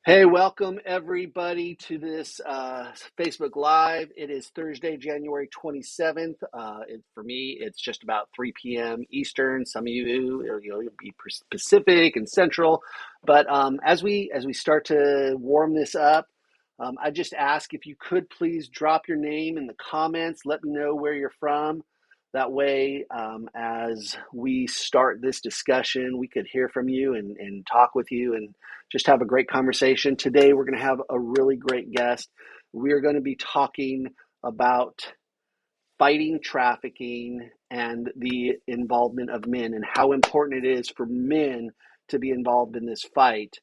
Hey, welcome everybody to this Facebook Live. It is Thursday, January 27th. For me, it's just about 3 p.m. Eastern. Some of you, you'll be Pacific and Central. But as we start to warm this up, I just ask if you could please drop your name in the comments. Let me know where you're from. That way, as we start this discussion, we could hear from you and talk with you and just have a great conversation. Today, we're going to have a really great guest. We are going to be talking about fighting trafficking and the involvement of men and how important it is for men to be involved in this fight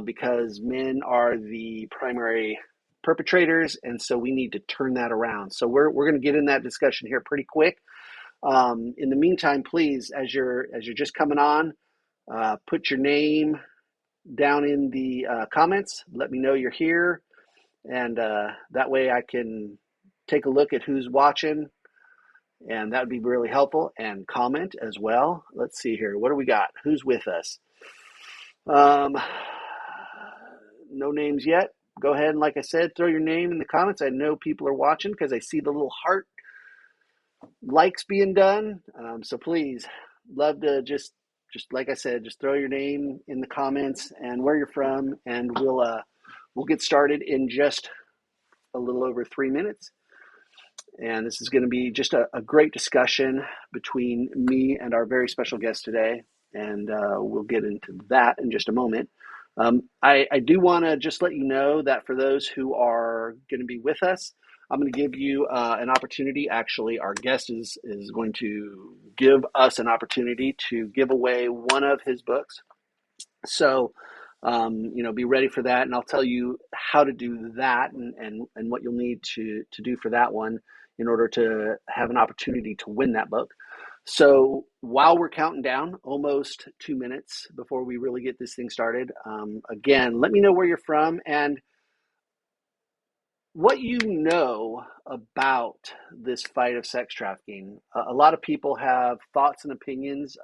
because men are the primary perpetrators, and so we need to turn that around. So we're going to get in that discussion here pretty quick. In the meantime, please, as you're just coming on, put your name down in the comments. Let me know you're here, and that way I can take a look at who's watching, and that would be really helpful. And comment as well. Let's see here. What do we got? Who's with us? No names yet. Go ahead and, like I said, throw your name in the comments. I know people are watching because I see the little heart likes being done. So please, love to just like I said, just throw your name in the comments and where you're from, and we'll get started in just a little over 3 minutes. And this is going to be just a great discussion between me and our very special guest today, and we'll get into that in just a moment. I do want to just let you know that for those who are going to be with us, I'm going to give you an opportunity. Actually, our guest is going to give us an opportunity to give away one of his books. So, be ready for that, and I'll tell you how to do that and what you'll need to do for that one in order to have an opportunity to win that book. So while we're counting down, almost 2 minutes before we really get this thing started, again, let me know where you're from and what you know about this fight of sex trafficking. A lot of people have thoughts and opinions.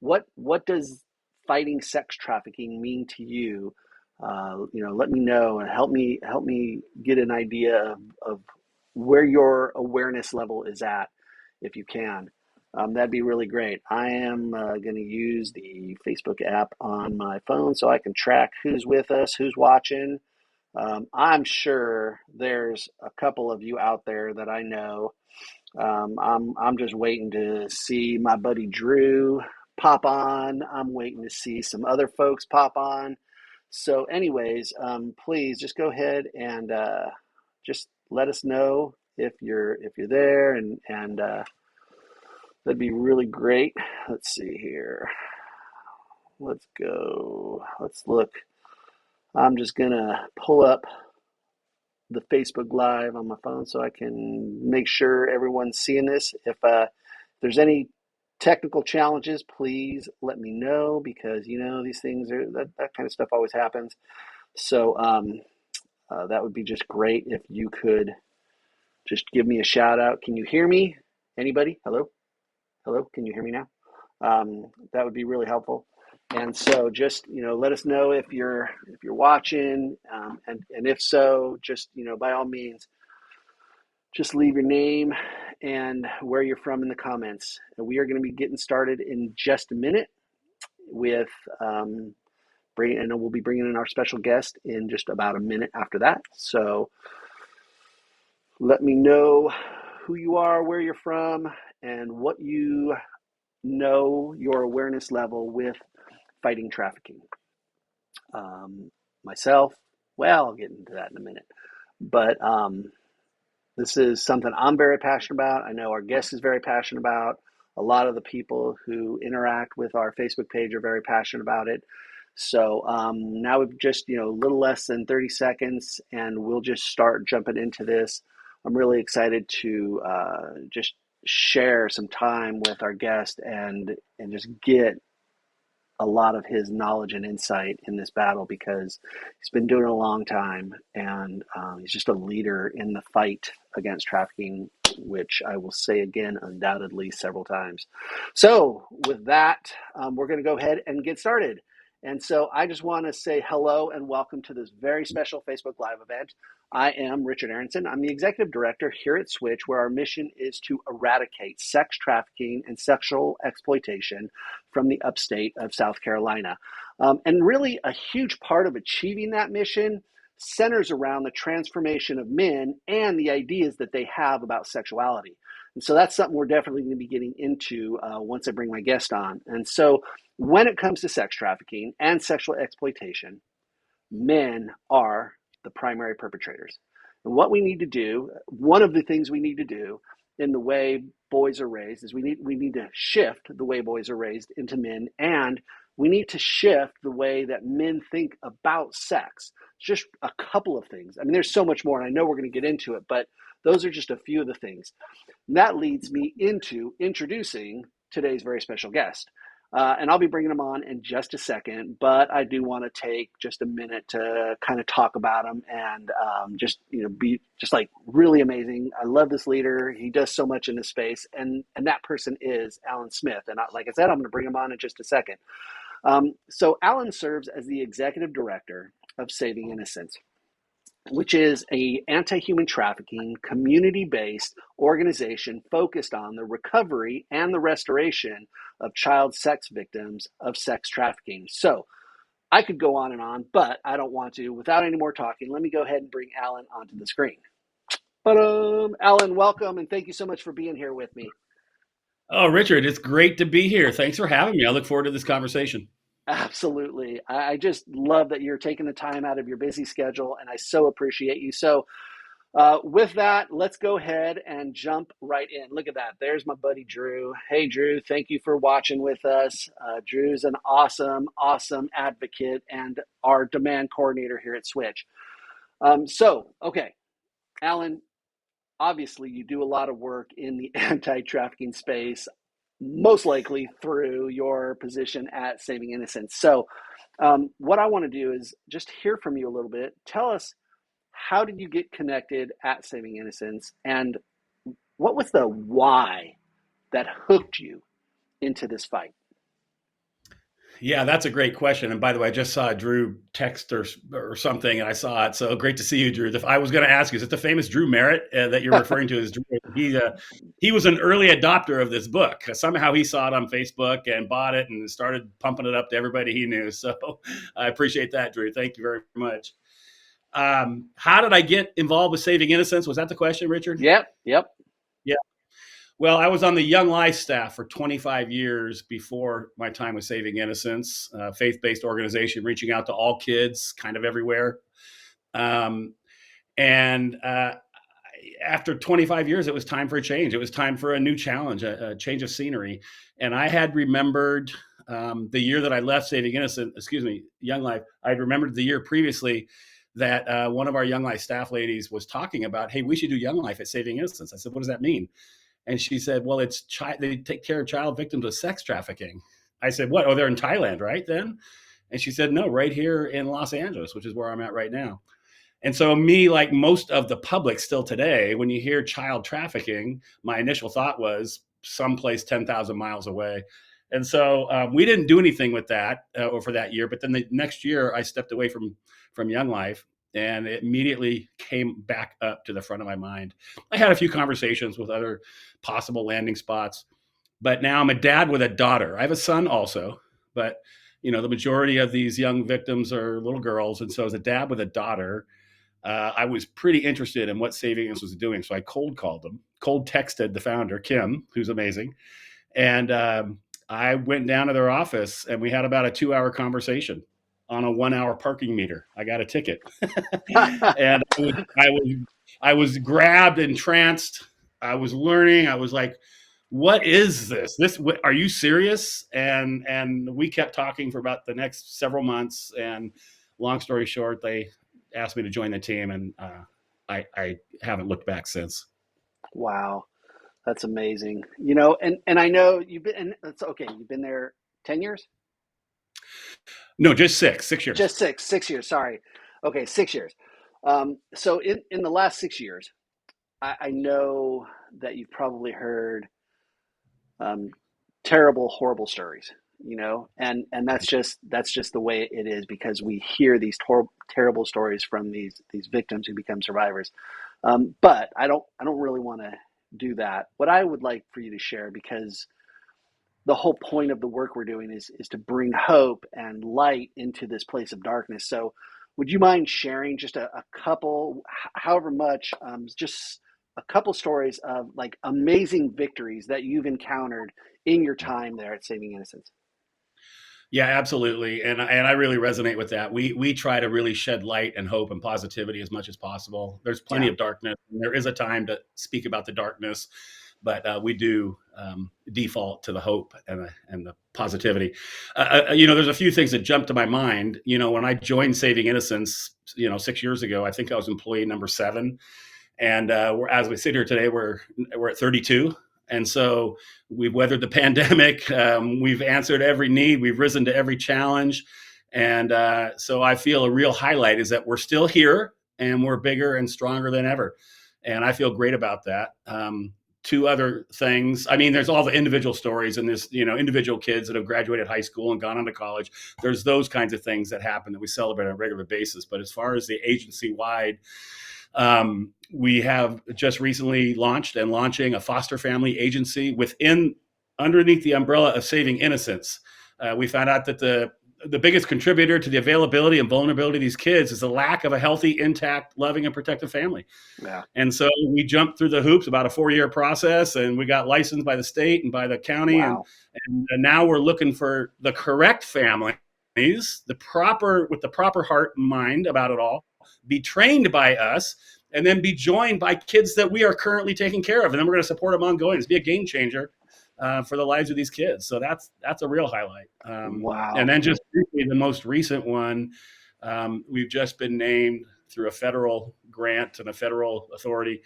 What does fighting sex trafficking mean to you? Let me know and help me get an idea of where your awareness level is at, if you can. That'd be really great. I am going to use the Facebook app on my phone so I can track who's with us, who's watching. I'm sure there's a couple of you out there that I know. I'm just waiting to see my buddy Drew pop on. I'm waiting to see some other folks pop on. So, anyways, please just go ahead and just let us know if you're there, and that'd be really great. Let's see here. Let's go. Let's look. I'm just gonna pull up the Facebook Live on my phone so I can make sure everyone's seeing this. If there's any technical challenges, please let me know, because these things are that kind of stuff always happens. So that would be just great if you could just give me a shout out. Can you hear me? Anybody? Hello? Can you hear me now? That would be really helpful. And so just, let us know if you're watching, and if so, just, by all means, just leave your name and where you're from in the comments. And we are going to be getting started in just a minute with and we'll be bringing in our special guest in just about a minute after that. So let me know who you are, where you're from, and what you know your awareness level with fighting trafficking. Myself, well, I'll get into that in a minute. But this is something I'm very passionate about. I know our guest is very passionate about. A lot of the people who interact with our Facebook page are very passionate about it. So now we've just, a little less than 30 seconds, and we'll just start jumping into this. I'm really excited to just share some time with our guest and just get a lot of his knowledge and insight in this battle, because he's been doing it a long time, and he's just a leader in the fight against trafficking, which I will say again undoubtedly several times. So with that, we're going to go ahead and get started. And so I just want to say hello and welcome to this very special Facebook Live event. I am Richard Aronson. I'm the executive director here at Switch, where our mission is to eradicate sex trafficking and sexual exploitation from the upstate of South Carolina. And really, a huge part of achieving that mission centers around the transformation of men and the ideas that they have about sexuality. And so that's something we're definitely going to be getting into once I bring my guest on. And so when it comes to sex trafficking and sexual exploitation, men are the primary perpetrators. And what we need to do, one of the things we need to do in the way boys are raised is we need to shift the way boys are raised into men, and we need to shift the way that men think about sex. Just a couple of things. I mean, there's so much more, and I know we're going to get into it, but those are just a few of the things. And that leads me into introducing today's very special guest. And I'll be bringing him on in just a second, but I do want to take just a minute to kind of talk about him and be just like really amazing. I love this leader. He does so much in this space, and that person is Alan Smyth. And like I said, I'm going to bring him on in just a second. So Alan serves as the executive director of Saving Innocence, which is a anti-human trafficking, community-based organization focused on the recovery and the restoration of child sex victims of sex trafficking. So I could go on and on, but I don't want to. Without any more talking, let me go ahead and bring Alan onto the screen. Alan, welcome, and thank you so much for being here with me. Oh, Richard, it's great to be here. Thanks for having me. I look forward to this conversation. Absolutely. I just love that you're taking the time out of your busy schedule, and I so appreciate you. So with that, let's go ahead and jump right in. Look at that. There's my buddy, Drew. Hey, Drew, thank you for watching with us. Drew's an awesome, awesome advocate and our demand coordinator here at Switch. Okay, Alan, obviously you do a lot of work in the anti-trafficking space, most likely through your position at Saving Innocence. So what I want to do is just hear from you a little bit. Tell us, how did you get connected at Saving Innocence, and what was the why that hooked you into this fight? Yeah, that's a great question. And by the way, I just saw Drew text or something, and I saw it. So great to see you, Drew. I was going to ask you, is it the famous Drew Merritt that you're referring to as Drew? He was an early adopter of this book. Somehow he saw it on Facebook and bought it and started pumping it up to everybody he knew. So I appreciate that, Drew. Thank you very much. How did I get involved with Saving Innocence? Was that the question, Richard? Yep. Yeah. Well, I was on the Young Life staff for 25 years before my time with Saving Innocence, a faith-based organization reaching out to all kids kind of everywhere. And after 25 years, it was time for a change. It was time for a new challenge, a change of scenery. And I had remembered the year that I left Young Life. I'd remembered the year previously that one of our Young Life staff ladies was talking about, hey, we should do Young Life at Saving Innocence. I said, what does that mean? And she said, well, they take care of child victims of sex trafficking. I said, what? Oh, they're in Thailand, right then? And she said, no, right here in Los Angeles, which is where I'm at right now. And so me, like most of the public still today, when you hear child trafficking, my initial thought was someplace 10,000 miles away. And so we didn't do anything with that for that year. But then the next year, I stepped away from Young Life, and it immediately came back up to the front of my mind. I had a few conversations with other possible landing spots, but now I'm a dad with a daughter. I have a son also, but the majority of these young victims are little girls. And so as a dad with a daughter, I was pretty interested in what Saving Innocence was doing. So I cold texted the founder, Kim, who's amazing. And I went down to their office, and we had about a 2-hour conversation on a 1-hour parking meter. I got a ticket. And I was grabbed, entranced. I was learning. I was like, what is this? Are you serious? And we kept talking for about the next several months. And long story short, they asked me to join the team, and I haven't looked back since. Wow, that's amazing. And I know you've been, and it's okay. You've been there 10 years? No, just 6 years. Just 6 years. Sorry. Okay, 6 years. So in the last 6 years, I know that you've probably heard terrible, horrible stories. and that's just the way it is, because we hear these terrible stories from these victims who become survivors. But I don't really want to do that. What I would like for you to share, because the whole point of the work we're doing is to bring hope and light into this place of darkness. So, would you mind sharing just a couple, however much, just a couple stories of like amazing victories that you've encountered in your time there at Saving Innocence? Yeah, absolutely, and I really resonate with that. We try to really shed light and hope and positivity as much as possible. There's plenty Yeah. of darkness, and there is a time to speak about the darkness, but we do default to the hope and the positivity. There's a few things that jump to my mind. When I joined Saving Innocence, 6 years ago, I think I was employee number 7, and as we sit here today, we're at 32. And so we've weathered the pandemic. We've answered every need. We've risen to every challenge. And so I feel a real highlight is that we're still here and we're bigger and stronger than ever. And I feel great about that. Two other things. I mean, there's all the individual stories and this, individual kids that have graduated high school and gone on to college. There's those kinds of things that happen that we celebrate on a regular basis. But as far as the agency wide, we have just recently launched and launching a foster family agency underneath the umbrella of Saving Innocence. We found out that the biggest contributor to the availability and vulnerability of these kids is the lack of a healthy, intact, loving, and protective family. Yeah. And so we jumped through the hoops, about a 4-year process, and we got licensed by the state and by the county. Wow. And now we're looking for the correct families, with the proper heart and mind about it all, be trained by us, and then be joined by kids that we are currently taking care of. And then we're going to support them ongoing. It's be a game changer for the lives of these kids. So that's a real highlight. And Wow. then just briefly, the most recent one, we've just been named through a federal grant and a federal authority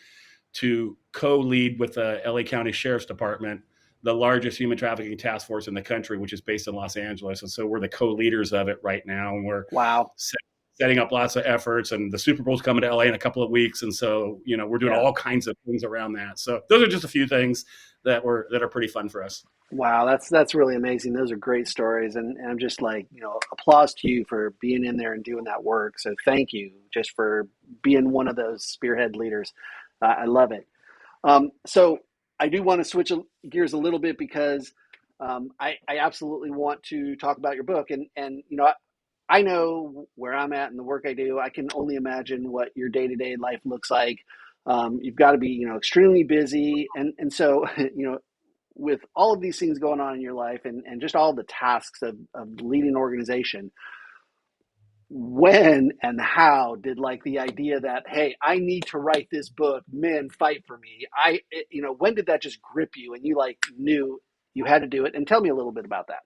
to co-lead with the LA County Sheriff's Department, the largest human trafficking task force in the country, which is based in Los Angeles. And so we're the co-leaders of it right now. And we're Wow. setting up lots of efforts, and the Super Bowl's coming to LA in a couple of weeks. And so, we're doing Yeah. all kinds of things around that. So those are just a few things that are pretty fun for us. Wow, that's really amazing. Those are great stories, and I'm just like, applause to you for being in there and doing that work. So thank you just for being one of those spearhead leaders. I love it. So I do want to switch gears a little bit, because I absolutely want to talk about your book, and I know where I'm at and the work I do. I can only imagine what your day-to-day life looks like. You've got to be, extremely busy, and so with all of these things going on in your life, and just all the tasks of leading an organization, when and how did like the idea that, hey, I need to write this book, men fight for me, when did that just grip you and you like knew you had to do it? And tell me a little bit about that.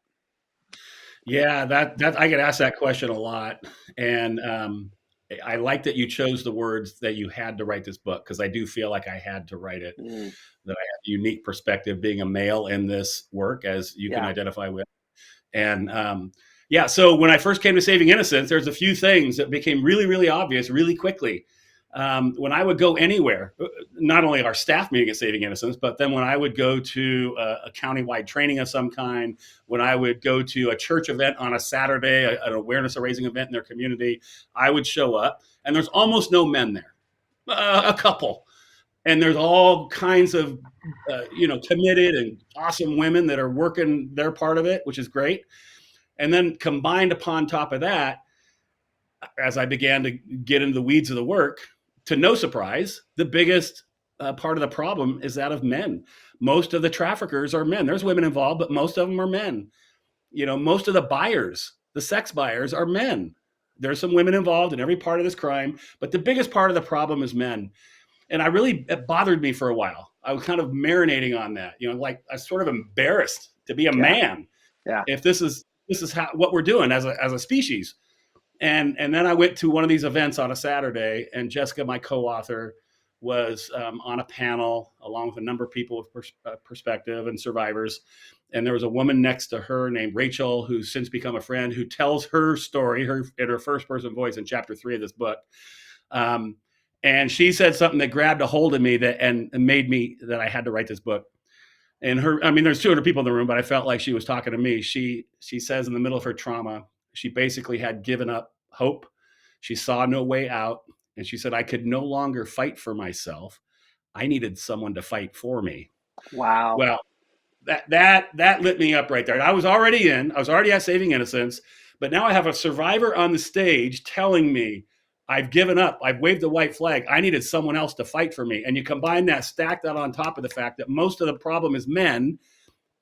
Yeah, that I get asked that question a lot. And I like that you chose the words that you had to write this book, because I do feel like I had to write it, Mm, that I have a unique perspective being a male in this work, as you can yeah. identify with. And yeah, so when I first came to Saving Innocence, there's a few things that became really, really obvious really quickly. When I would go anywhere, not only our staff meeting at Saving Innocence, but then when I would go to a countywide training of some kind, when I would go to a church event on a Saturday, an awareness raising event in their community, I would show up, and there's almost no men there, a couple. And there's all kinds of, committed and awesome women that are working their part of it, which is great. And then combined upon top of that, as I began to get into the weeds of the work, to no surprise, the biggest part of the problem is that of men. Most of the traffickers are men. There's women involved, but most of them are men. Most of the buyers, the sex buyers, are men. There's some women involved in every part of this crime, but the biggest part of the problem is men. And it bothered me for a while. I was kind of marinating on that. Like I was sort of embarrassed to be a Yeah. man Yeah. if this is what we're doing as a species. And then I went to one of these events on a Saturday, and Jessica, my co-author, was on a panel along with a number of people with perspective and survivors. And there was a woman next to her named Rachel, who's since become a friend, who tells her story in her first person voice in chapter 3 of this book. And she said something that grabbed a hold of me and made me that I had to write this book. And her, I mean, there's 200 people in the room, but I felt like she was talking to me. She says in the middle of her trauma, she basically had given up hope. She saw no way out. And she said, I could no longer fight for myself. I needed someone to fight for me. Wow. Well, that lit me up right there. I was already at Saving Innocence, but now I have a survivor on the stage telling me I've given up. I've waved the white flag. I needed someone else to fight for me. And you combine that, stack that on top of the fact that most of the problem is men.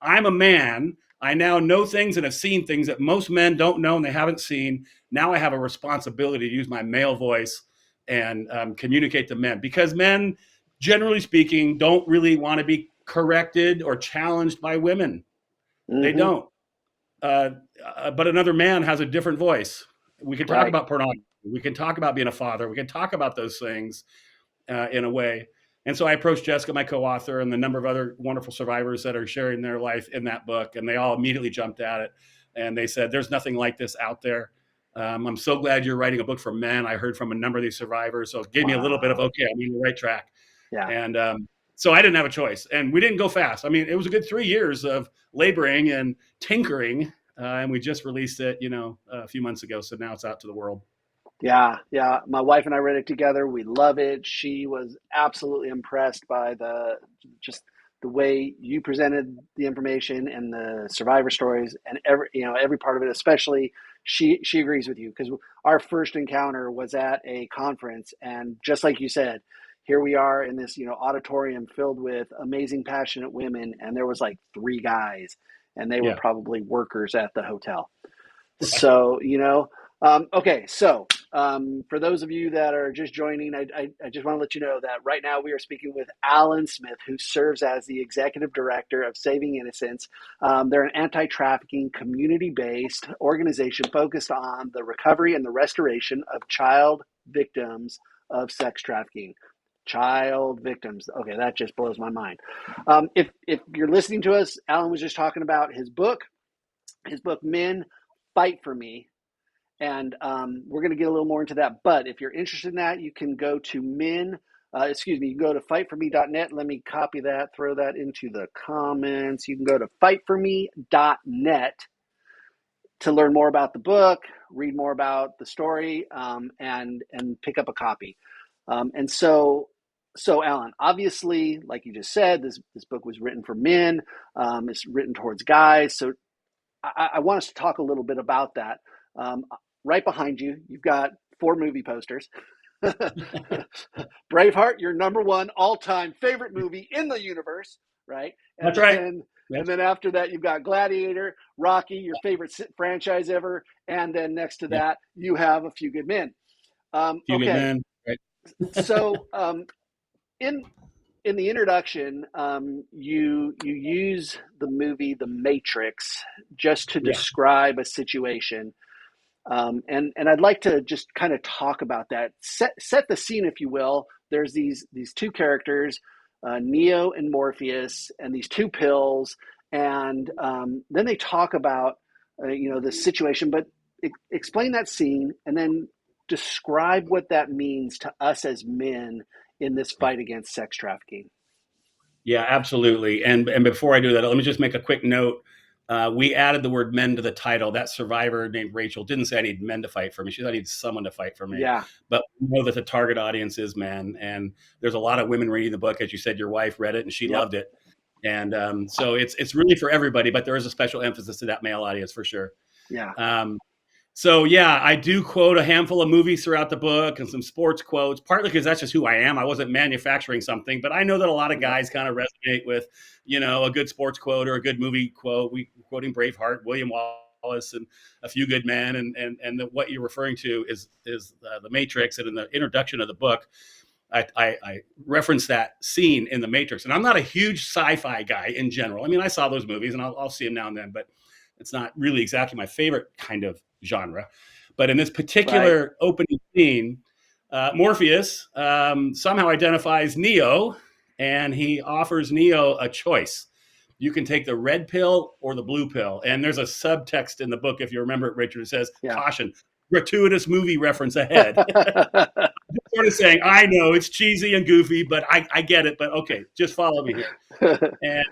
I'm a man. I now know things and have seen things that most men don't know and they haven't seen. Now I have a responsibility to use my male voice and communicate to men, because men, generally speaking, don't really want to be corrected or challenged by women. They Mm-hmm. don't. But another man has a different voice. We can talk Right. about pornography. We can talk about being a father. We can talk about those things in a way. And so I approached Jessica, my co-author, and the number of other wonderful survivors that are sharing their life in that book, and they all immediately jumped at it. And they said, there's nothing like this out there. I'm so glad you're writing a book for men. I heard from a number of these survivors, so it gave me a little bit of, Wow. okay, I'm on the right track. Yeah. And so I didn't have a choice. And we didn't go fast. I mean, it was a good 3 years of laboring and tinkering, and we just released it, a few months ago. So now it's out to the world. Yeah, yeah. My wife and I read it together. We love it. She was absolutely impressed by just the way you presented the information and the survivor stories and every part of it. Especially, she agrees with you, because our first encounter was at a conference, and just like you said, here we are in this auditorium filled with amazing, passionate women, and there was like three guys, and they were Yeah. probably workers at the hotel. Right. So, okay. So, for those of you that are just joining, I just want to let you know that right now we are speaking with Alan Smyth, who serves as the executive director of Saving Innocence. They're an anti trafficking, community based organization focused on the recovery and the restoration of child victims of sex trafficking. Child victims. Okay, that just blows my mind. If you're listening to us, Alan was just talking about his book Men Fight for Me, and we're going to get a little more into that. But if you're interested in that, you can go to you can go to fightforme.net. Let me copy that, throw that into the comments. You can go to fightforme.net to learn more about the book, read more about the story, and pick up a copy. And so, Alan, obviously, like you just said, this book was written for men. It's written towards guys. So I want us to talk a little bit about that. Um, right behind you, you've got 4 movie posters. Braveheart, your number one all-time favorite movie in the universe, right? That's And right. then and That's then after that, you've got Gladiator, Rocky, your favorite franchise ever, and then next to Yep. that, you have A Few Good Men. Few good Okay, men. Right. so in in the introduction, you use the movie The Matrix just to Yeah. describe a situation, and I'd like to just kind of talk about that. Set the scene, if you will. There's these two characters, Neo and Morpheus, and these two pills, and then they talk about the situation. But explain that scene, and then describe what that means to us as men in this fight against sex trafficking. Yeah, absolutely. And before I do that, let me just make a quick note. We added the word men to the title. That survivor named Rachel didn't say I need men to fight for me. She said I need someone to fight for me. Yeah, But we know that the target audience is men. And there's a lot of women reading the book. As you said, your wife read it and she yep, loved it. And so it's really for everybody, but there is a special emphasis to that male audience for sure. yeah, Um, So yeah, I do quote a handful of movies throughout the book and some sports quotes, partly because that's just who I am. I wasn't manufacturing something, but I know that a lot of yep, guys kind of resonate with, a good sports quote or a good movie quote. We quoting Braveheart, William Wallace, and A Few Good Men, what you're referring to is the Matrix. And in the introduction of the book, I reference that scene in the Matrix. And I'm not a huge sci-fi guy in general. I mean, I saw those movies and I'll see them now and then, but it's not really exactly my favorite kind of genre. But in this right. particular opening scene, Morpheus somehow identifies Neo, and he offers Neo a choice. You can take the red pill or the blue pill. And there's a subtext in the book, if you remember it, Richard, it says, Yeah. caution, gratuitous movie reference ahead. Sort of saying, I know it's cheesy and goofy, but I get it. But okay, just follow me here.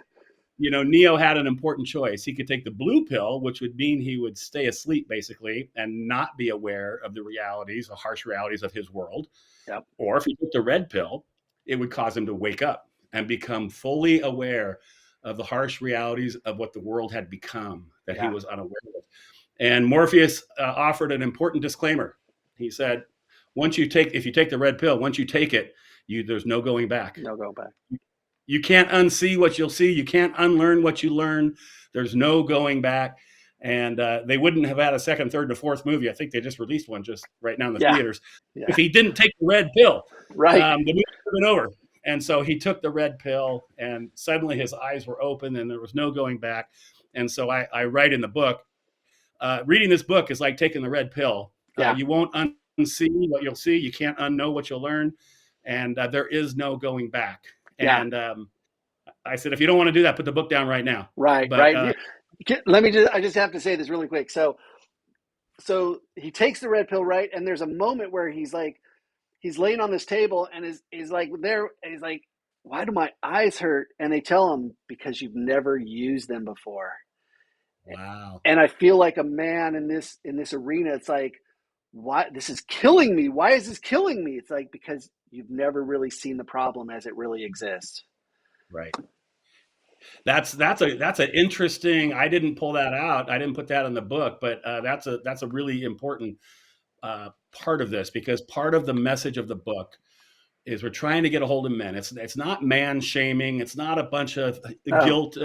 Neo had an important choice. He could take the blue pill, which would mean he would stay asleep basically and not be aware of the realities, the harsh realities of his world. Yep. Or if he took the red pill, it would cause him to wake up and become fully aware of the harsh realities of what the world had become that he Yeah. was unaware of. And Morpheus offered an important disclaimer. He said, if you take the red pill, once you take it, there's no going back. No go back. You can't unsee what you'll see. You can't unlearn what you learn. There's no going back. And they wouldn't have had a second, third, and a fourth movie. I think they just released one just right now in the Yeah. theaters. Yeah. If he didn't take the red pill, Right. the movie would have been over. And so he took the red pill, and suddenly his eyes were open, and there was no going back. And so I write in the book, reading this book is like taking the red pill. Yeah. You won't unsee what you'll see. You can't unknow what you'll learn. And there is no going back. Yeah. And I said, if you don't want to do that, put the book down right now. Right. But, Right. I just have to say this really quick. So he takes the red pill, right? And there's a moment where he's laying on this table and is like there. And he's like, why do my eyes hurt? And they tell him, because you've never used them before. wow. And I feel like a man in this arena. It's like, why this is killing me? Why is this killing me? It's like, because you've never really seen the problem as it really exists. Right. That's an interesting. I didn't pull that out. I didn't put that in the book, but that's a really important part of this, because part of the message of the book is we're trying to get a hold of men. It's not man shaming. It's not a bunch of guilt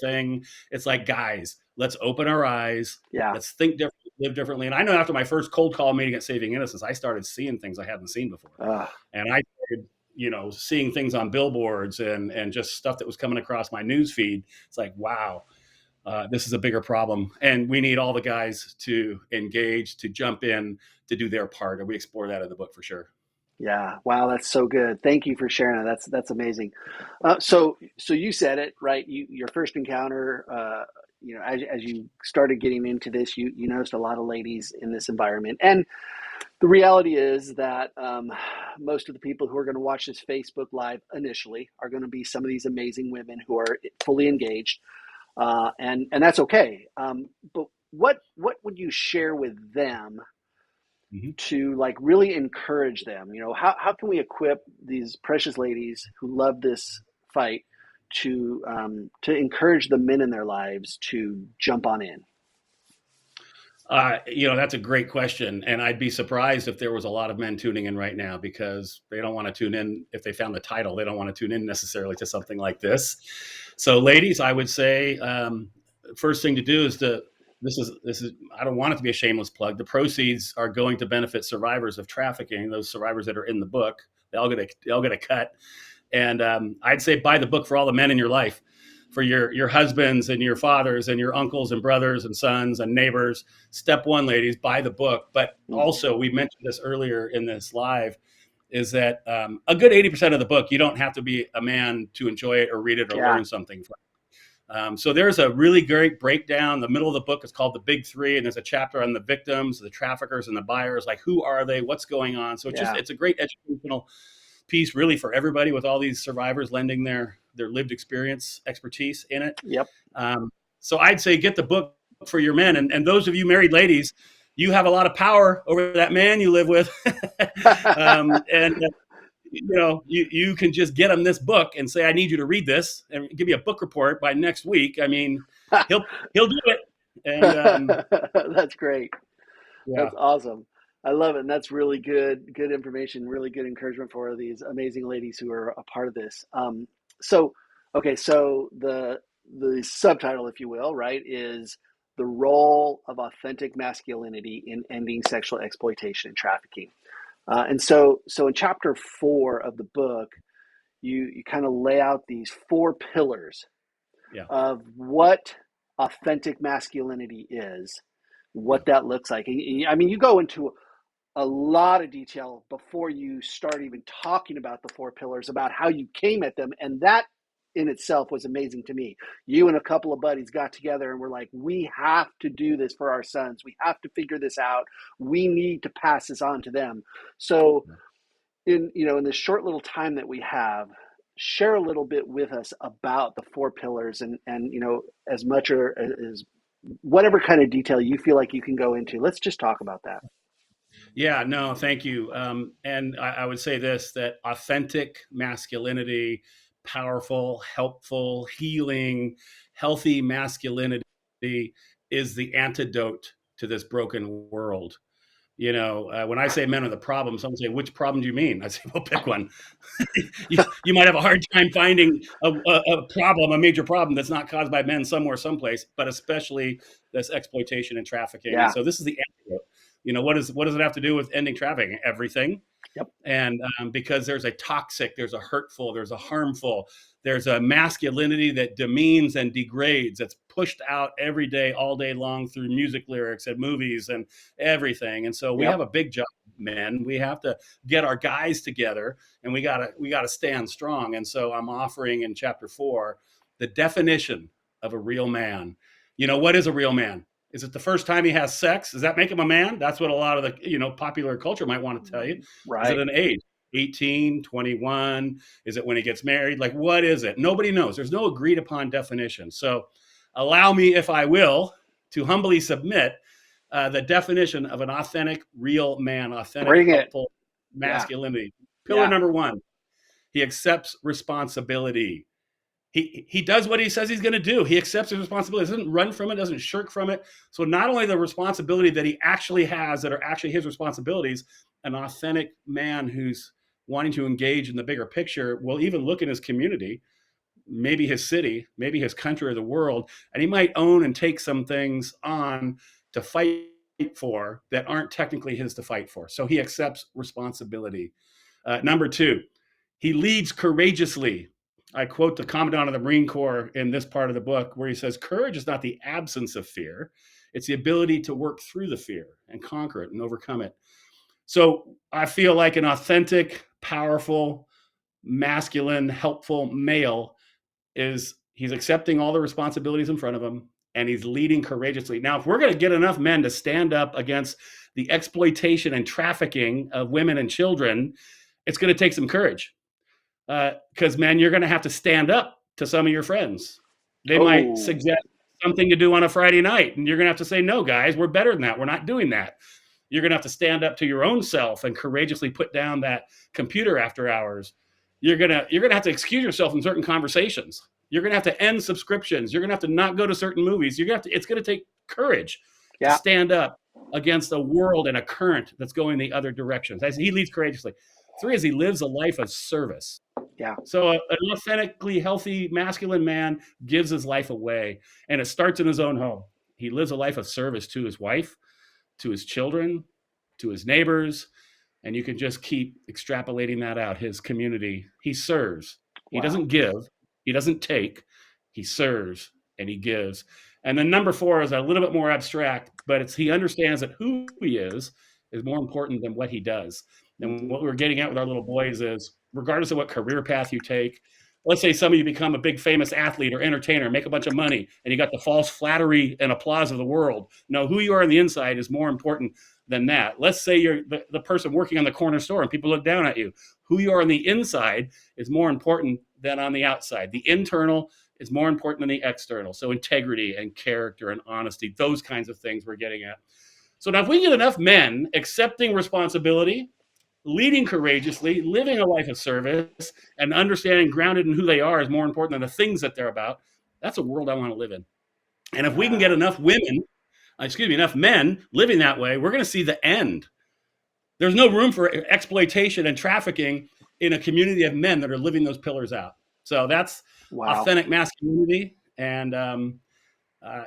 thing. It's like, guys, let's open our eyes. Yeah. Let's think differently, live differently. And I know after my first cold call meeting at Saving Innocence, I started seeing things I hadn't seen before. And I started, seeing things on billboards and just stuff that was coming across my news feed. It's like, wow, this is a bigger problem. And we need all the guys to engage, to jump in, to do their part. And we explore that in the book for sure. Yeah. Wow. That's so good. Thank you for sharing that. That's amazing. So you said it, right? Your first encounter, as you started getting into this, you noticed a lot of ladies in this environment. And the reality is that most of the people who are going to watch this Facebook Live initially are going to be some of these amazing women who are fully engaged. And that's okay. But what would you share with them to like really encourage them? How can we equip these precious ladies who love this fight to encourage the men in their lives to jump on in? That's a great question. And I'd be surprised if there was a lot of men tuning in right now, because they don't want to tune in. If they found the title, they don't want to tune in necessarily to something like this. So ladies, I would say, first thing to do is this is, I don't want it to be a shameless plug. The proceeds are going to benefit survivors of trafficking, those survivors that are in the book. They all get a cut. And I'd say buy the book for all the men in your life, for your husbands and your fathers and your uncles and brothers and sons and neighbors. Step one, ladies, buy the book. But also, we mentioned this earlier in this live, is that a good 80% of the book, you don't have to be a man to enjoy it or read it or learn something from it. So there's a really great breakdown. The middle of the book is called The Big Three, and there's a chapter on the victims, the traffickers, and the buyers. Like, who are they? What's going on? So it's a great educational piece, really, for everybody, with all these survivors lending their lived experience, expertise in it. Yep. So I'd say get the book for your men, and those of you married ladies, you have a lot of power over that man you live with, and you can just get him this book and say, I need you to read this, and give me a book report by next week. I mean, he'll do it. And that's great. Yeah. That's awesome. I love it. And that's really good information, really good encouragement for these amazing ladies who are a part of this. So the subtitle, if you will, right, is The Role of Authentic Masculinity in Ending Sexual Exploitation and Trafficking. And so in chapter 4 of the book, you kind of lay out these 4 pillars of what authentic masculinity is, what that looks like. And, I mean, you go into a lot of detail before you start even talking about the 4 pillars, about how you came at them. And that in itself was amazing to me. You and a couple of buddies got together and were like, we have to do this for our sons. We have to figure this out. We need to pass this on to them. So in this short little time that we have, share a little bit with us about the four pillars, and as much or as whatever kind of detail you feel like you can go into. Let's just talk about that. Yeah, no, thank you. And I would say this, that authentic masculinity, powerful, helpful, healing, healthy masculinity is the antidote to this broken world. When I say men are the problem, someone say, which problem do you mean? I say, well, pick one. You might have a hard time finding a problem, a major problem that's not caused by men somewhere, someplace, but especially this exploitation and trafficking. And Yeah. so this is the antidote. What does it have to do with ending trafficking? Everything. Yep. And because there's a toxic, there's a hurtful, there's a harmful, there's a masculinity that demeans and degrades, that's pushed out every day, all day long through music lyrics and movies and everything. And so we Yep. have a big job, men. We have to get our guys together, and we gotta stand strong. And so I'm offering in chapter 4 the definition of a real man. What is a real man? Is it the first time he has sex? Does that make him a man? That's what a lot of the popular culture might want to tell you. Is it Right. an age? 18, 21? Is it when he gets married? Like, what is it? Nobody knows. There's no agreed upon definition. So allow me, if I will, to humbly submit the definition of an authentic, real man, authentic, Bring it. helpful Yeah. masculinity. Pillar Yeah. number 1, he accepts responsibility. He does what he says he's going to do. He accepts his responsibility, doesn't run from it, doesn't shirk from it. So not only the responsibility that he actually has, that are actually his responsibilities, an authentic man who's wanting to engage in the bigger picture will even look in his community, maybe his city, maybe his country or the world, and he might own and take some things on to fight for that aren't technically his to fight for. So he accepts responsibility. Number 2, he leads courageously. I quote the Commandant of the Marine Corps in this part of the book, where he says, courage is not the absence of fear, it's the ability to work through the fear and conquer it and overcome it. So I feel like an authentic, powerful, masculine, helpful male is he's accepting all the responsibilities in front of him, and he's leading courageously. Now, if we're going to get enough men to stand up against the exploitation and trafficking of women and children, it's going to take some courage. Because, man, you're going to have to stand up to some of your friends. They might Oh. suggest something to do on a Friday night, and you're going to have to say, no, guys, we're better than that. We're not doing that. You're going to have to stand up to your own self and courageously put down that computer after hours. You're gonna have to excuse yourself from certain conversations. You're gonna have to end subscriptions. You're gonna have to not go to certain movies. It's gonna take courage to Yeah. stand up against a world and a current that's going the other directions. As he leads courageously. 3 is he lives a life of service. Yeah. So an authentically healthy masculine man gives his life away, and it starts in his own home. He lives a life of service to his wife, to his children, to his neighbors, and you can just keep extrapolating that out. His community, he serves. He Wow. doesn't give, he doesn't take, he serves and he gives. And then number 4 is a little bit more abstract, but he understands that who he is more important than what he does. And Mm-hmm. what we're getting at with our little boys is, regardless of what career path you take, let's say some of you become a big famous athlete or entertainer, make a bunch of money, and you got the false flattery and applause of the world. No, who you are on the inside is more important than that. Let's say you're the person working on the corner store and people look down at you. Who you are on the inside is more important than on the outside. The internal is more important than the external. So integrity and character and honesty, those kinds of things we're getting at. So now if we get enough men accepting responsibility, leading courageously, living a life of service, and understanding grounded in who they are is more important than the things that they're about, that's a world I want to live in. And if we can get Wow. enough men living that way, we're going to see the end. There's no room for exploitation and trafficking in a community of men that are living those pillars out. So that's Wow. authentic masculinity. And uh,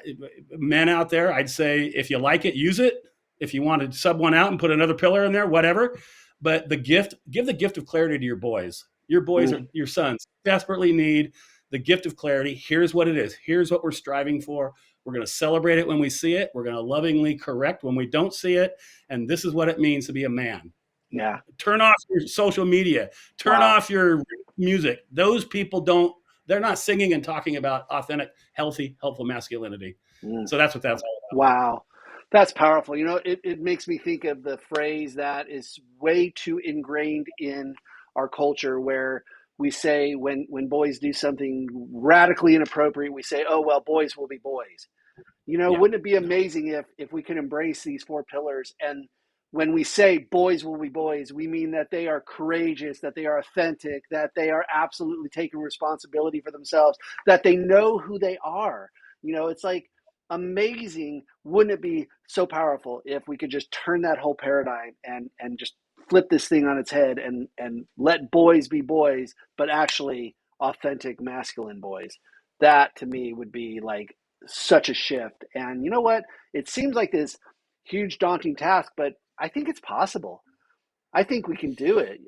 men out there, I'd say if you like it, use it. If you want to sub one out and put another pillar in there, whatever. But give the gift of clarity to your boys. Your boys Mm. are your sons desperately need the gift of clarity. Here's what it is. Here's what we're striving for. We're going to celebrate it when we see it. We're going to lovingly correct when we don't see it. And this is what it means to be a man. Yeah. Turn off your social media. Turn Wow. off your music. Those people they're not singing and talking about authentic, healthy, helpful masculinity. Mm. So that's what that's all about. Wow. That's powerful. It makes me think of the phrase that is way too ingrained in our culture where we say when boys do something radically inappropriate, we say, oh, well, boys will be boys. Yeah. Wouldn't it be No. amazing if we could embrace these four pillars? And when we say boys will be boys, we mean that they are courageous, that they are authentic, that they are absolutely taking responsibility for themselves, that they know who they are. It's like amazing. Wouldn't it be so powerful if we could just turn that whole paradigm and just flip this thing on its head and let boys be boys, but actually authentic masculine boys? That to me would be like such a shift. And you know what? It seems like this huge, daunting task, but I think it's possible. I think we can do it.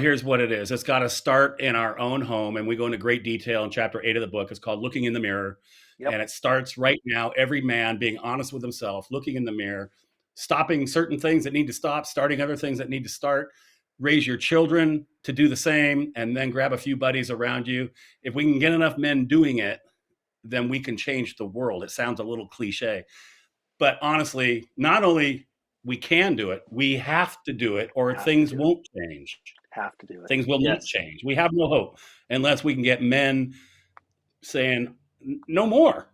Here's what it is. It's got to start in our own home, and we go into great detail in chapter 8 of the book. It's called Looking in the Mirror, Yep. and it starts right now. Every man being honest with himself, looking in the mirror, stopping certain things that need to stop, starting other things that need to start. Raise your children to do the same, and then grab a few buddies around you. If we can get enough men doing it, then we can change the world. It sounds a little cliche, but honestly, not only we can do it, we have to do it, or Have to things do it. won't change. Have to do it. Things will not Yes. change. We have no hope unless we can get men saying, no more,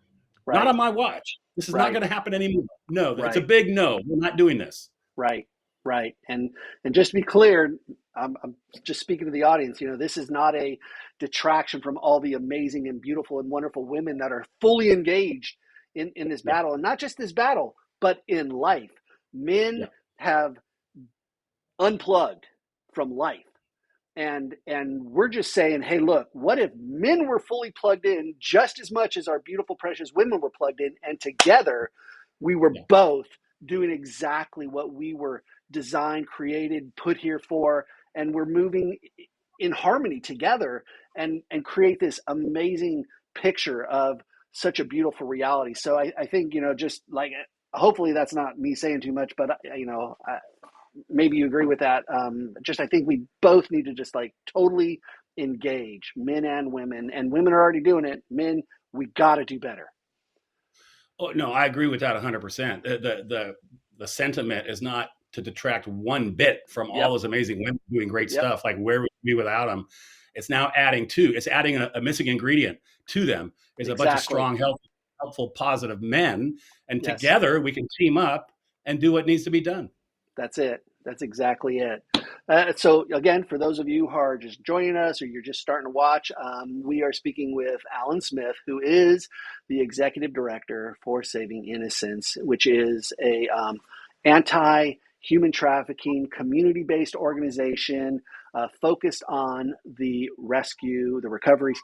not Right. on my watch. This is not Right. going to happen anymore. No, it's a Right. big no. We're not doing this. Right. Right. And just to be clear, I'm just speaking to the audience. This is not a detraction from all the amazing and beautiful and wonderful women that are fully engaged in this Yeah. battle, and not just this battle, but in life. Men Yeah. have unplugged from life. And we're just saying, hey, look, what if men were fully plugged in just as much as our beautiful, precious women were plugged in, and together we were Yeah. both doing exactly what we were designed, created, put here for, and we're moving in harmony together and create this amazing picture of such a beautiful reality. So I think, just like, hopefully that's not me saying too much, but maybe you agree with that. I think we both need to just like totally engage, men and women are already doing it. Men, we got to do better. Oh, no, I agree with that 100%. The sentiment is not to detract one bit from all Yep. those amazing women doing great Yep. stuff. Like, where would we be without them? It's now adding a missing ingredient to them is a bunch of Exactly. strong, helpful, positive men. And Yes. together we can team up and do what needs to be done. That's it. That's exactly it. So again, for those of you who are just joining us or you're just starting to watch, we are speaking with Alan Smyth, who is the executive director for Saving Innocence, which is a anti-human trafficking, community-based organization focused on the recovery,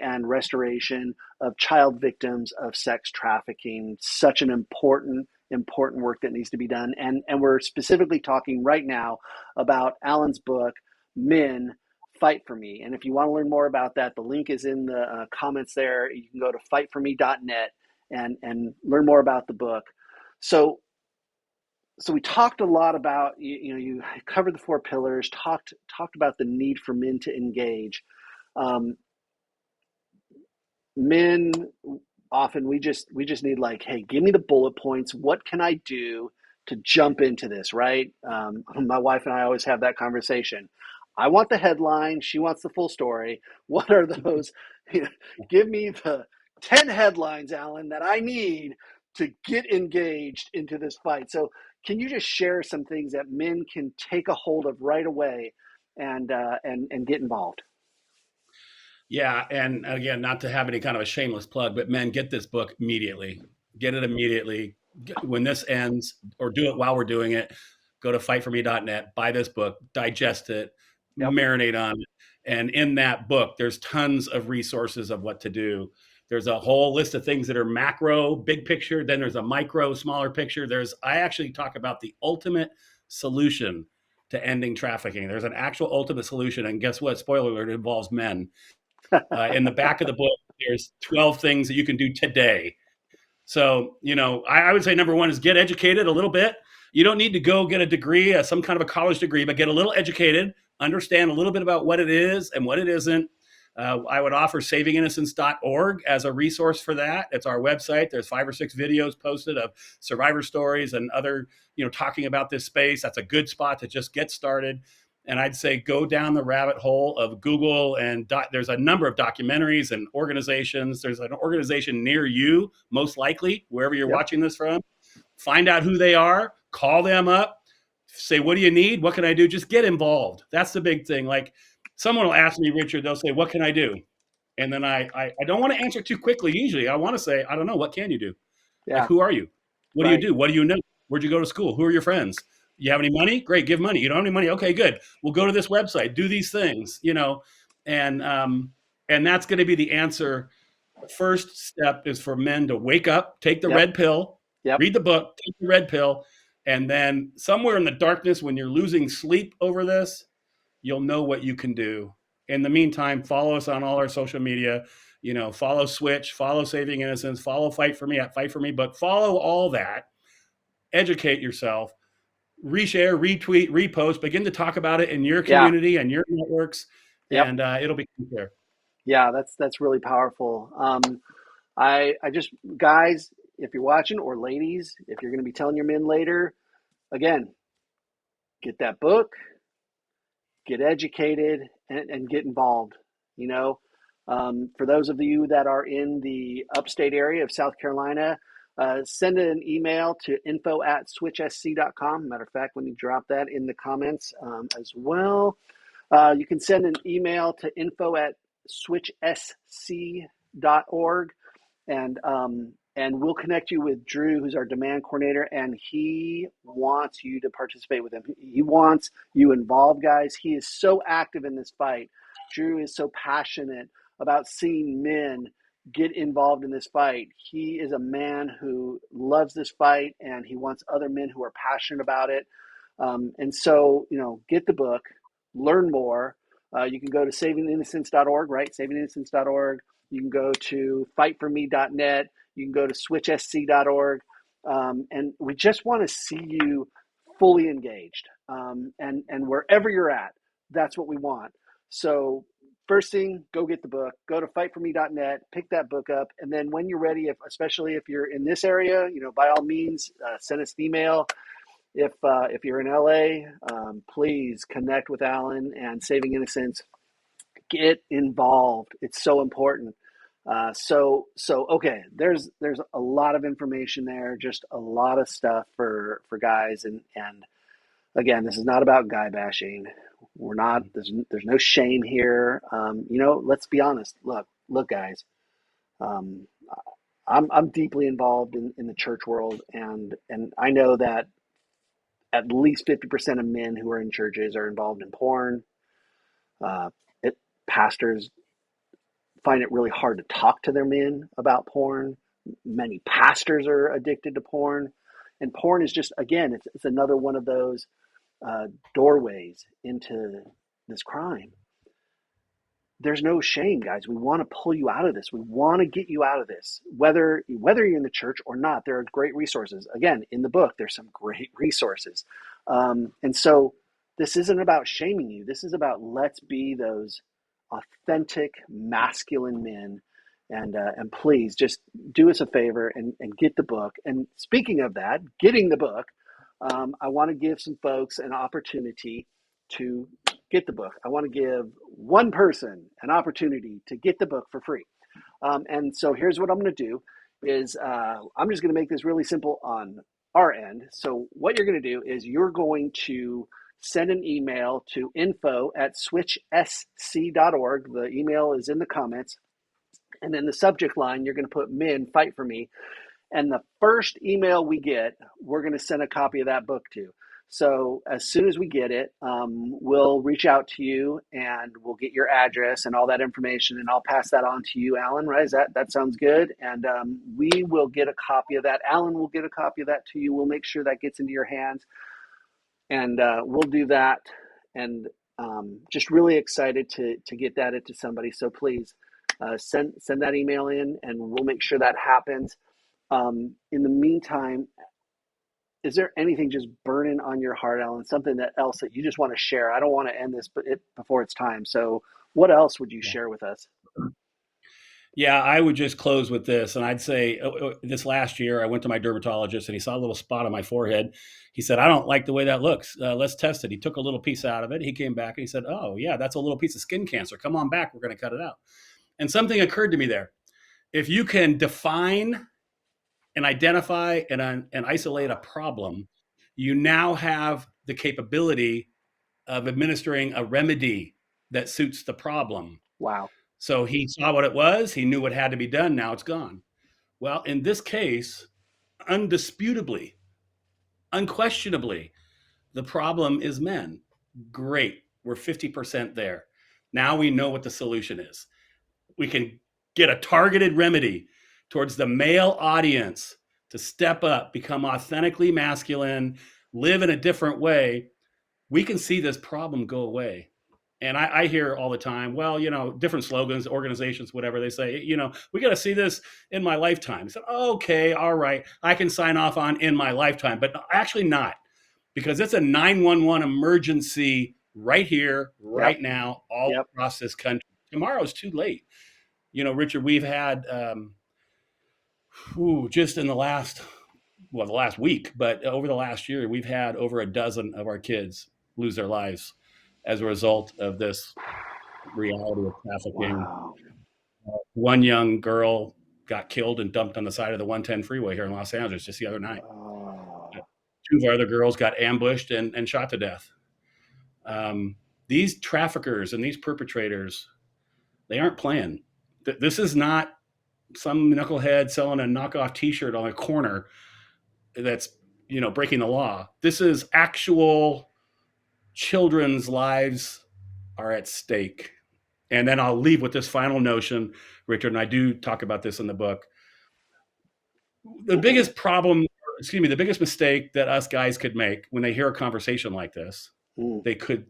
and restoration of child victims of sex trafficking. Such an important work that needs to be done. And we're specifically talking right now about Alan's book, Men Fight for Me. And if you want to learn more about that, the link is in the comments there. You can go to fightforme.net and learn more about the book. So we talked a lot about, you covered the four pillars, talked about the need for men to engage. Men often we just need like, hey, give me the bullet points. What can I do to jump into this, right? My wife and I always have that conversation. I want the headline, she wants the full story. What are those? Give me the 10 headlines, Alan, that I need to get engaged into this fight. So can you just share some things that men can take a hold of right away and get involved? Yeah, and again, not to have any kind of a shameless plug, but men, get this book immediately. Get it immediately. When this ends, or do it while we're doing it, go to fightforme.net, buy this book, digest it, Yep. marinate on it. And in that book, there's tons of resources of what to do. There's a whole list of things that are macro, big picture. Then there's a micro, smaller picture. I actually talk about the ultimate solution to ending trafficking. There's an actual ultimate solution. And guess what? Spoiler alert, it involves men. In the back of the book, there's 12 things that you can do today. So, I would say number one is get educated a little bit. You don't need to go get a degree, some kind of a college degree, but get a little educated, understand a little bit about what it is and what it isn't. I would offer savinginnocence.org as a resource for that. It's our website. There's 5 or 6 videos posted of survivor stories and other, talking about this space. That's a good spot to just get started. And I'd say go down the rabbit hole of Google, and there's a number of documentaries and organizations. There's an organization near you, most likely, wherever you're Yep. watching this from. Find out who they are, call them up, say, what do you need? What can I do? Just get involved. That's the big thing. Like, someone will ask me, Richard, they'll say, what can I do? And then I don't want to answer too quickly. Usually I want to say, I don't know. What can you do? Like, Yeah. who are you? What do you Right. do? What do you know? Where'd you go to school? Who are your friends? You have any money? Great, give money. You don't have any money? Okay, good. We'll go to this website, do these things, and that's going to be the answer. First step is for men to wake up, take the Yep. red pill, Yep. read the book, take the red pill, and then somewhere in the darkness, when you're losing sleep over this, you'll know what you can do. In the meantime, follow us on all our social media. Follow Switch, follow Saving Innocence, follow Fight for Me at Fight for Me, but follow all that. Educate yourself, reshare, retweet, repost, begin to talk about it in your Yeah. community and your networks, Yep. and it'll be clear. Yeah. That's really powerful. I just, guys, if you're watching, or ladies, if you're going to be telling your men later, again, get that book, get educated, and get involved. You know, for those of you that are in the upstate area of South Carolina, send an email to info@switchsc.com. Matter of fact, let me drop that in the comments as well. You can send an email to info@switchsc.org, and we'll connect you with Drew, who's our demand coordinator, and he wants you to participate with him. He wants you involved, guys. He is so active in this fight. Drew is so passionate about seeing men get involved in this fight. He is a man who loves this fight, and he wants other men who are passionate about it. And so, get the book, learn more. You can go to savinginnocence.org, right? Savinginnocence.org. You can go to fightforme.net. You can go to switchsc.org. And we just want to see you fully engaged. And wherever you're at, that's what we want. So first thing, go get the book. Go to fightforme.net, pick that book up. And then when you're ready, especially if you're in this area, by all means, send us an email. If you're in LA, please connect with Alan and Saving Innocence. Get involved. It's so important. So okay. There's a lot of information there, just a lot of stuff for guys, and again, this is not about guy bashing. We're not. There's no shame here. Let's be honest. Look, guys. Um, I'm deeply involved in the church world, and I know that at least 50% of men who are in churches are involved in porn. Uh, Pastors find it really hard to talk to their men about porn. Many pastors are addicted to porn. And porn is just, again, it's another one of those doorways into this crime. There's no shame, guys. We want to pull you out of this. We want to get you out of this, whether you're in the church or not. There are great resources. Again, in the book, there's some great resources. And so this isn't about shaming you. This is about, let's be those authentic masculine men. And please just do us a favor and get the book. And speaking of that, getting the book, I want to give some folks an opportunity to get the book. I want to give one person an opportunity to get the book for free. And so here's what I'm going to do is I'm just going to make this really simple on our end. So what you're going to do is you're going to send an email to info@switchsc.org. The email is in the comments. And in the subject line, you're going to put "Men Fight for Me." And the first email we get, we're going to send a copy of that book to. So as soon as we get it, we'll reach out to you and we'll get your address and all that information, and I'll pass that on to you, Alan. Right? That sounds good? And we will get a copy of that. Alan will get a copy of that to you. We'll make sure that gets into your hands, and we'll do that. And just really excited to get that into somebody. So please send that email in, and we'll make sure that happens. In the meantime, is there anything just burning on your heart, Alan? Something else that you just want to share? I don't want to end this before it's time. So what else would you share with us? Yeah, I would just close with this. And I'd say this last year, I went to my dermatologist and he saw a little spot on my forehead. He said, I don't like the way that looks. Let's test it. He took a little piece out of it. He came back and he said, oh, yeah, that's a little piece of skin cancer. Come on back. We're going to cut it out. And something occurred to me there. If you can define and identify and isolate a problem, you now have the capability of administering a remedy that suits the problem. Wow. So he saw what it was, he knew what had to be done, now it's gone. Well, in this case, undisputably, unquestionably, the problem is men. Great, we're 50% there. Now we know what the solution is. We can get a targeted remedy towards the male audience to step up, become authentically masculine, live in a different way. We can see this problem go away. And I hear all the time, well, different slogans, organizations, whatever they say, we got to see this in my lifetime. So, okay, all right, I can sign off on in my lifetime, but actually not, because it's a 911 emergency right here, Yep. right now, all Yep. across this country. Tomorrow's too late. Richard, we've had just in the last week, but over the last year, we've had over a dozen of our kids lose their lives as a result of this reality of trafficking. Wow. One young girl got killed and dumped on the side of the 110 freeway here in Los Angeles just the other night. Oh. Two of our other girls got ambushed and shot to death. These traffickers and these perpetrators, they aren't playing. This is not some knucklehead selling a knockoff T-shirt on a corner that's breaking the law. This is actual children's lives are at stake. And then I'll leave with this final notion, Richard, and I do talk about this in the book. The biggest problem, the biggest mistake that us guys could make when they hear a conversation like this, Mm. they could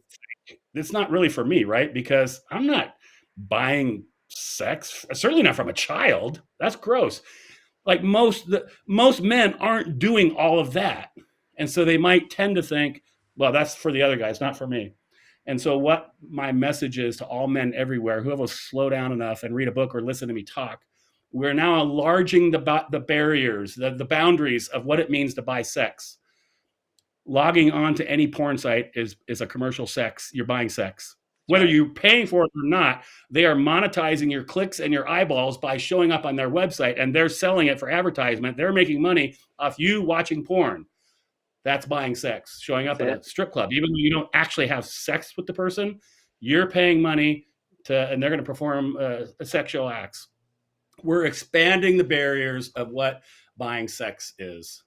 think, it's not really for me, right? Because I'm not buying sex, certainly not from a child. That's gross. Like most men aren't doing all of that. And so they might tend to think, well, that's for the other guys, not for me. And so what my message is to all men everywhere who will slow down enough and read a book or listen to me talk, we're now enlarging the barriers, the boundaries of what it means to buy sex. Logging on to any porn site is a commercial sex. You're buying sex. That's Whether right. you're paying for it or not, they are monetizing your clicks and your eyeballs by showing up on their website, and they're selling it for advertisement. They're making money off you watching porn. That's buying sex. Showing up at That's a strip club, even though you don't actually have sex with the person, you're paying money and they're going to perform sexual acts. We're expanding the barriers of what buying sex is.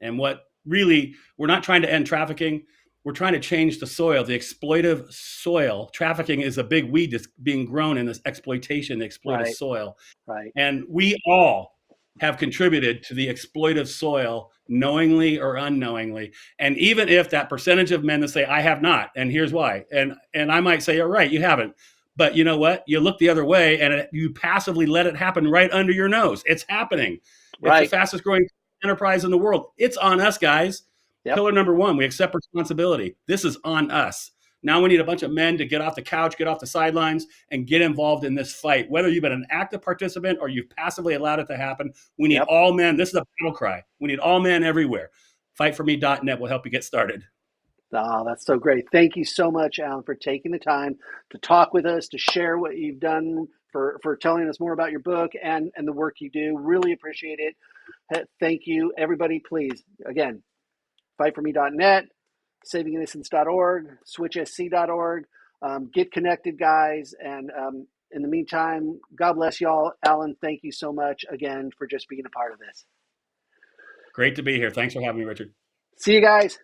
And what really, we're not trying to end trafficking. We're trying to change the soil, the exploitive soil. Trafficking is a big weed that's being grown in this exploitation, the exploitive right. soil. Right. And we all have contributed to the exploitive soil, knowingly or unknowingly. And even if that percentage of men that say, I have not, and here's why, and I might say, you're right, you haven't. But you know what? You look the other way and you passively let it happen right under your nose. It's happening. It's the Right. fastest growing enterprise in the world. It's on us, guys. Yep. Pillar number one, we accept responsibility. This is on us. Now we need a bunch of men to get off the couch, get off the sidelines, and get involved in this fight. Whether you've been an active participant or you've passively allowed it to happen, we need Yep. all men. This is a battle cry. We need all men everywhere. Fightforme.net will help you get started. Oh, that's so great. Thank you so much, Alan, for taking the time to talk with us, to share what you've done, for telling us more about your book and the work you do. Really appreciate it. Thank you. Everybody, please, again, fightforme.net, savinginnocence.org, switchsc.org. Get connected, guys. And in the meantime, God bless y'all. Alan, thank you so much again for just being a part of this. Great to be here. Thanks for having me, Richard. See you guys.